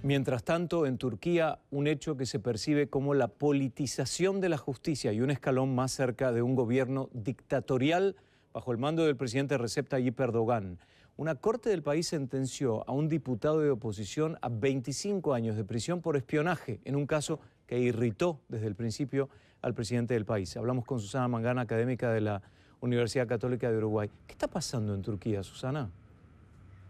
Mientras tanto, en Turquía, un hecho que se percibe como la politización de la justicia y un escalón más cerca de un gobierno dictatorial bajo el mando del presidente Recep Tayyip Erdogan. Una corte del país sentenció a un diputado de oposición a 25 años de prisión por espionaje, en un caso que irritó desde el principio al presidente del país. Hablamos con Susana Mangana, académica de la Universidad Católica de Uruguay. ¿Qué está pasando en Turquía, Susana?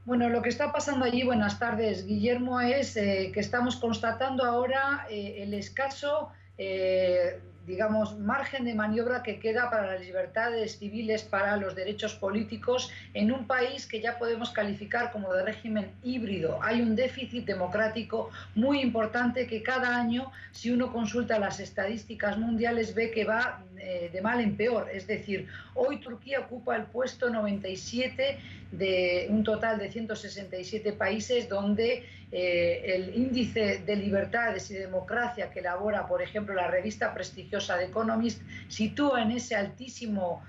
Bueno, lo que está pasando allí, buenas tardes, Guillermo, es que estamos constatando ahora el escaso, digamos, margen de maniobra que queda para las libertades civiles, para los derechos políticos, en un país que ya podemos calificar como de régimen híbrido. Hay un déficit democrático muy importante que cada año, si uno consulta las estadísticas mundiales, ve que va de mal en peor. Es decir, hoy Turquía ocupa el puesto 97 de un total de 167 países, donde el índice de libertades y democracia que elabora, por ejemplo, la revista prestigiosa The Economist, sitúa en ese altísimo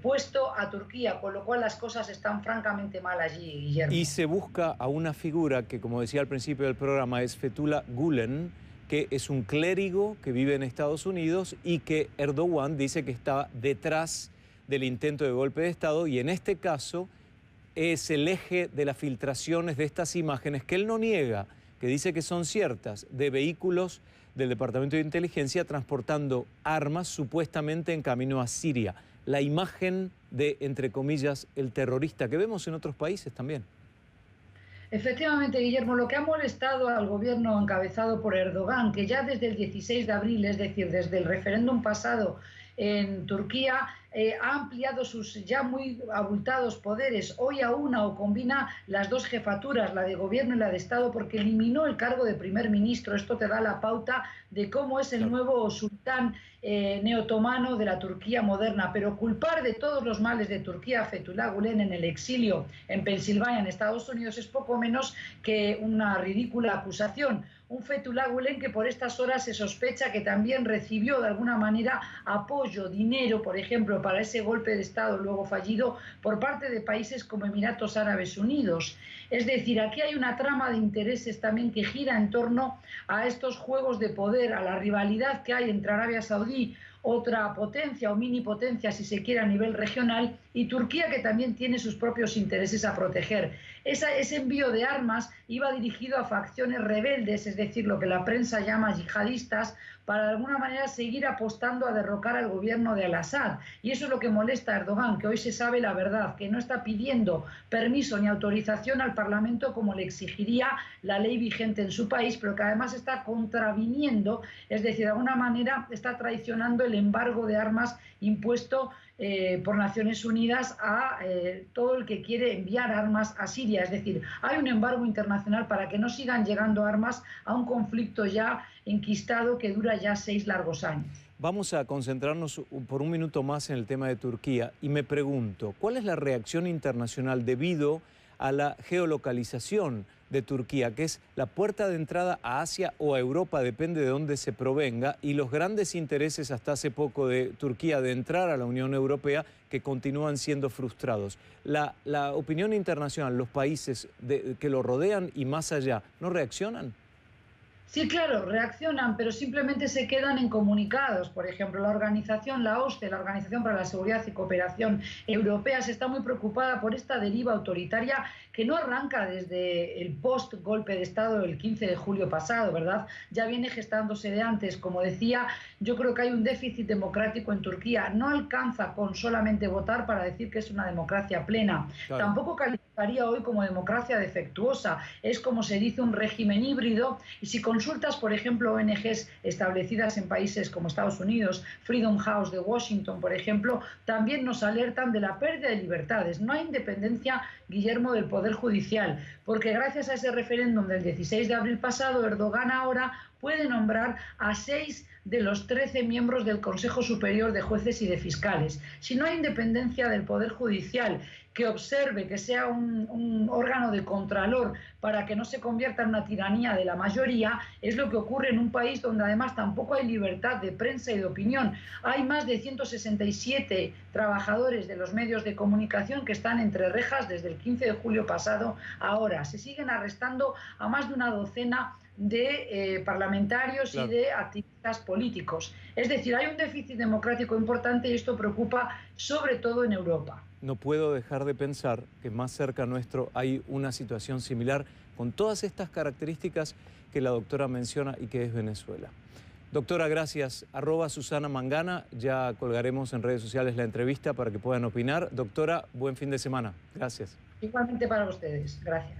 puesto a Turquía, con lo cual las cosas están francamente mal allí, Guillermo. Y se busca a una figura que, como decía al principio del programa, es Fethullah Gülen, que es un clérigo que vive en Estados Unidos y que Erdogan dice que está detrás del intento de golpe de Estado, y en este caso es el eje de las filtraciones de estas imágenes que él no niega, que dice que son ciertas, de vehículos del Departamento de Inteligencia transportando armas supuestamente en camino a Siria. La imagen de, entre comillas, el terrorista que vemos en otros países también. Efectivamente, Guillermo, lo que ha molestado al gobierno encabezado por Erdogan, que ya desde el 16 de abril, es decir, desde el referéndum pasado en Turquía, ha ampliado sus ya muy abultados poderes. Hoy aúna o combina las dos jefaturas, la de gobierno y la de Estado, porque eliminó el cargo de primer ministro. Esto te da la pauta de cómo es el nuevo sultán neotomano de la Turquía moderna. Pero culpar de todos los males de Turquía a Fethullah Gülen en el exilio en Pensilvania, en Estados Unidos, es poco menos que una ridícula acusación. Un Fethullah Gülen que por estas horas se sospecha que también recibió de alguna manera apoyo, dinero, por ejemplo, para ese golpe de Estado luego fallido por parte de países como Emiratos Árabes Unidos. Es decir, aquí hay una trama de intereses también que gira en torno a estos juegos de poder, a la rivalidad que hay entre Arabia Saudí, otra potencia o mini potencia, si se quiere, a nivel regional, y Turquía, que también tiene sus propios intereses a proteger. Ese envío de armas iba dirigido a facciones rebeldes, es decir, lo que la prensa llama yihadistas, para de alguna manera seguir apostando a derrocar al gobierno de Al-Assad. Y eso es lo que molesta a Erdogan, que hoy se sabe la verdad, que no está pidiendo permiso ni autorización al Parlamento como le exigiría la ley vigente en su país, pero que además está contraviniendo, es decir, de alguna manera está traicionando el embargo de armas impuesto por Naciones Unidas a todo el que quiere enviar armas a Siria. Es decir, hay un embargo internacional para que no sigan llegando armas a un conflicto ya enquistado que dura ya 6 largos años. Vamos a concentrarnos por un minuto más en el tema de Turquía y me pregunto, ¿cuál es la reacción internacional debido a la geolocalización de Turquía, que es la puerta de entrada a Asia o a Europa, depende de dónde se provenga, y los grandes intereses hasta hace poco de Turquía de entrar a la Unión Europea que continúan siendo frustrados? La opinión internacional, los países que lo rodean y más allá, ¿no reaccionan? Sí, claro, reaccionan, pero simplemente se quedan en comunicados. Por ejemplo, la organización, la OSCE, la Organización para la Seguridad y Cooperación Europea, se está muy preocupada por esta deriva autoritaria que no arranca desde el post-golpe de Estado del 15 de julio pasado, ¿verdad? Ya viene gestándose de antes. Como decía, yo creo que hay un déficit democrático en Turquía. No alcanza con solamente votar para decir que es una democracia plena. Claro. Tampoco calificaría hoy como democracia defectuosa. Es, como se dice, un régimen híbrido. Y si consultas, por ejemplo, ONGs establecidas en países como Estados Unidos, Freedom House de Washington, por ejemplo, también nos alertan de la pérdida de libertades. No hay independencia, Guillermo, del Poder Judicial, porque gracias a ese referéndum del 16 de abril pasado, Erdogan ahora puede nombrar a 6 de los 13 miembros del Consejo Superior de Jueces y de Fiscales. Si no hay independencia del Poder Judicial, que observe, que sea un órgano de contralor para que no se convierta en una tiranía de la mayoría, es lo que ocurre en un país donde además tampoco hay libertad de prensa y de opinión. Hay más de 167 trabajadores de los medios de comunicación que están entre rejas desde el 15 de julio pasado, ahora se siguen arrestando a más de una docena de parlamentarios y de activistas políticos. Es decir, hay un déficit democrático importante y esto preocupa sobre todo en Europa. No puedo dejar de pensar que más cerca nuestro hay una situación similar con todas estas características que la doctora menciona y que es Venezuela. Doctora, gracias. @Susana Mangana. Ya colgaremos en redes sociales la entrevista para que puedan opinar. Doctora, buen fin de semana. Gracias. Igualmente para ustedes. Gracias.